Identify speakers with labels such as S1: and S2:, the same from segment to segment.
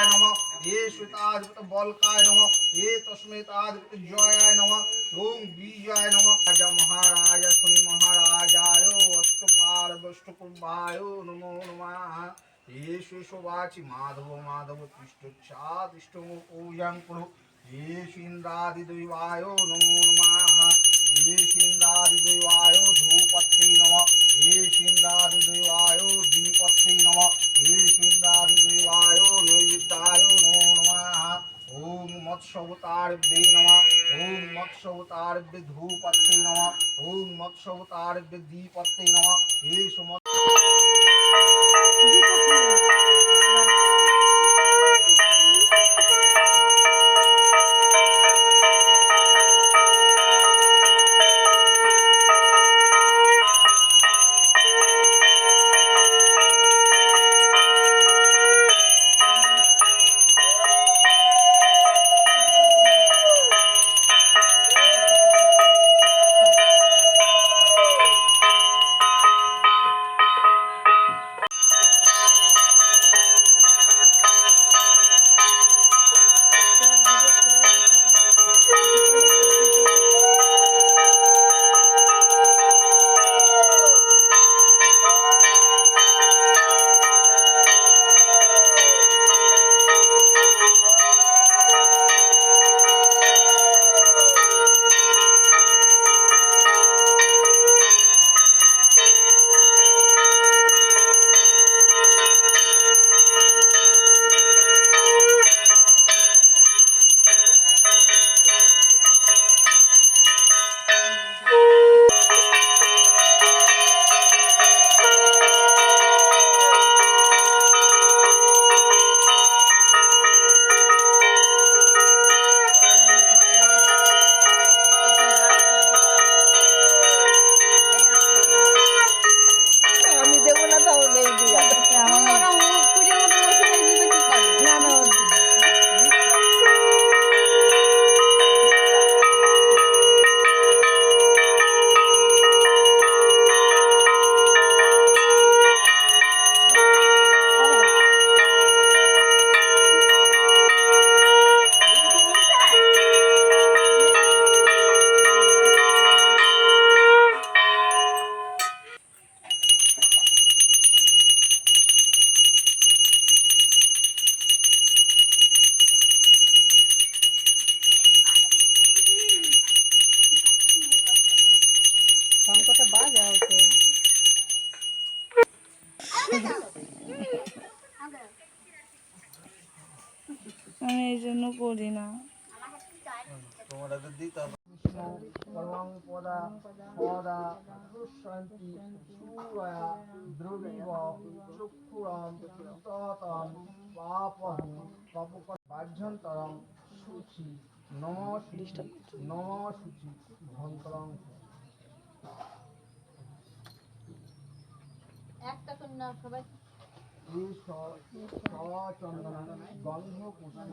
S1: नमः हे श्वेताधिपत बलकाय नमः हे तस्मेताधिपत जयाय नमः ओम बीजाय नमः राजा महाराज शनि महाराजाय अष्टपाल अष्टकुंभाय नमो नमः हे शेषवाचि माधव माधव तिष्ठो पूजां कुरु हे इंद्रादिदेवाय नमो नमः हे इंद्रादिदेवाय धूपत्ते नमः हे इंद्रादिदेवाय दीपत्ते नमः हे इंद्रादिदेवाय नैवेद्याय नमो नमः ओम मत्स्यावतारेभ्ये नमः ओम मत्स्यावतारेभ्ये धूपत्ते नमः ओम मत्स्यावतारेभ्ये दीपत्ते नमः हे
S2: শঙ্কটা বাজা ওকে আমি এই জন্য করি না
S1: তোমার দিতে परमं पदा पदा दुष्यन्ति सूरया द्रविव चक्षुरं ततं पापहं पापकर्माभ्यन्तरं शुचि नमः शुचि भयङ्करं
S3: একটা কন্যা সবাই
S1: চন্দন গন্ধ পুষ্প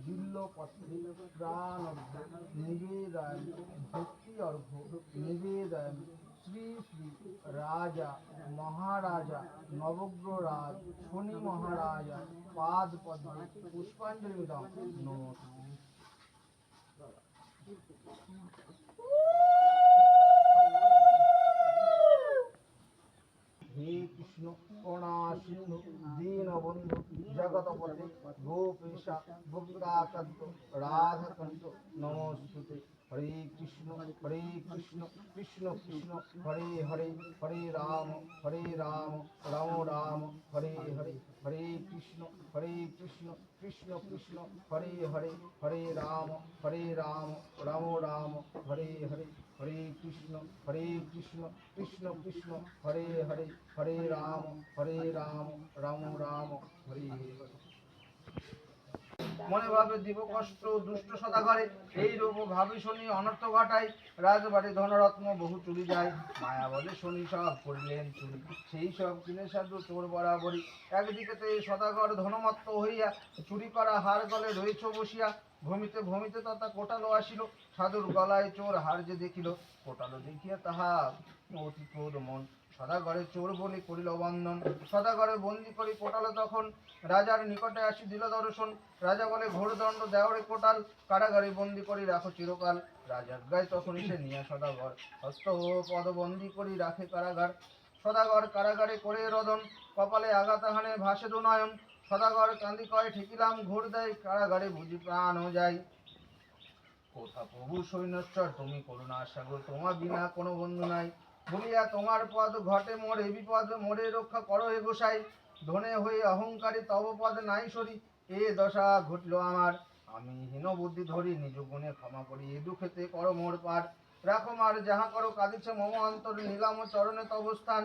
S1: বিল্লপত্রে প্রাণর্ঘ নিবেদন ভক্তি অর্ঘ নিবেদন শ্রী শ্রী রাজা মহারাজা নবগ্ররাজ শনি মহারাজা পাদ পদ্মে পুষ্পাঞ্জলিদম নমস্তে हे कृष्ण करुणा सिंधु दीनबंधु जगतपते गोपेशा गोपिकाकंत राधाकांत नमोस्तुते हरे कृष्ण कृष्ण कृष्ण हरे हरे हरे राम राम राम हरे हरे हरे कृष्ण कृष्ण कृष्ण हरे हरे हरे राम राम राम हरे हरे हरे कृष्ण कृष्ण कृष्ण हरे हरे हरे राम राम राम हरे हरे মনে ভাবে দিব কষ্ট দুষ্ট সদাগরে এই রূপ ভাবে শনি অনর্থ ঘটায় রাজবাড়ি ধনরত্ন বহু চুরি যায় মায়া বলে শনি সব করিলেন চুরি সেই সব কিনে সাধু চোর বরাবরই একদিকেতে সদাগর ধনমত্ত হইয়া চুরি করা হার গলে রয়েছ বসিয়া ভূমিতে ভূমিতে তথা কোটালো আসিল সাধুর গলায় চোর হার যে দেখিল কোটালো দেখিয়া তাহা অতি ক্রোধ মন সদাগরে চোর বলি করিল বন্ধন। সদাগরে বন্দি করি কোটাল তখন, রাজার নিকটে আসি দিল দর্শন। রাজা বলে ঘোর দণ্ড দেওয়ারে কোটাল, কারাগারে বন্দি করি রাখো চিরকাল। রাজার গায়ে তখন সে নিয়ে সদাগর, হস্ত ও পদ বন্দি করি রাখে কারাগার। সদাগর কারাগারে করে রদন, কপালে আঘাত হানে ভাসে দু নয়ন। সদাগর কান্দি কয় ঠেকিলাম ঘোর দেয়, কারাগারে বুঝি প্রাণও যায়। কোথা প্রভু সৈন্যশ্বর তুমি করুণা সাগর, তোমার বিনা কোনো বন্ধু নাই। বলিয়া তোমার পদ ঘটে মোরে বিপদ, মোরে রক্ষা করো হে গোসাই। ধনে হয়ে অহংকারী তব পদ নাই সরি, এ দশা ঘটল আমার। আমি হীন বুদ্ধি ধরি নিজ গুণে ক্ষমা করি, এ দুঃখেতে করো মোর পার। রাখো মার যাহা করো কাঁদিছে মম অন্তর, নিলাম চরণে তব স্থান।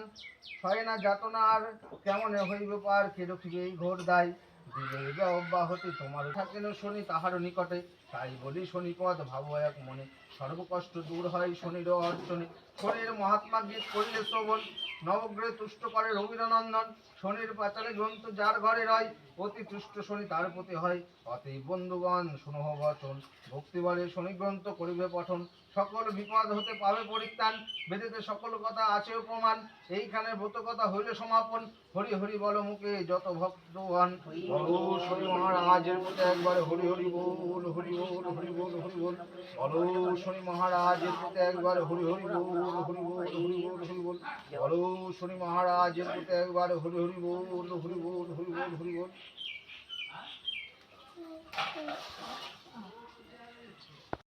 S1: হয় না যাতনা আর কেমনে হইবে পার, কে রখিবে এই ঘোর দায়। দিলে যা অব্যাহতি তোমার থাকেন শনি তাহার নিকটে, তাই বলি শনিপদ ভাবো এক মনে। সর্বকষ্ট দূর হয় শনির অর্চনে, শনির মহাত্মা গীত করিলে শ্রবণ। নবগ্রহে তুষ্ট করে রবীন্দ্রনন্দন, শনির পাচারে গ্রন্থ যার ঘরে রয়। অতি তুষ্ট শনি তার প্রতি হয়, অতএব বন্ধুগণ শুনহ বচন। ভক্তি বলে শনি গ্রন্থ করিবে পঠন, সকল বিপদ হতে পাবে পরিত্রাণ। বেদেতে সকল কথা আছে প্রমাণ, এইখানে ব্রত কথা হইলে সমাপন। হরি হরি বল মুখে যত ভক্তগণ, বলো শনি মহারাজের প্রতি একবার হরি হরি বল, হরি বল, হরি বল, হরি বল। বলো শনি মহারাজের প্রতি একবার হরি হরি বল, হরি বল, হরি বল, হরি বল। বলো শনি মহারাজের প্রতি একবার হরি হরি বল, হরি বল, হরি বল, হরি বল।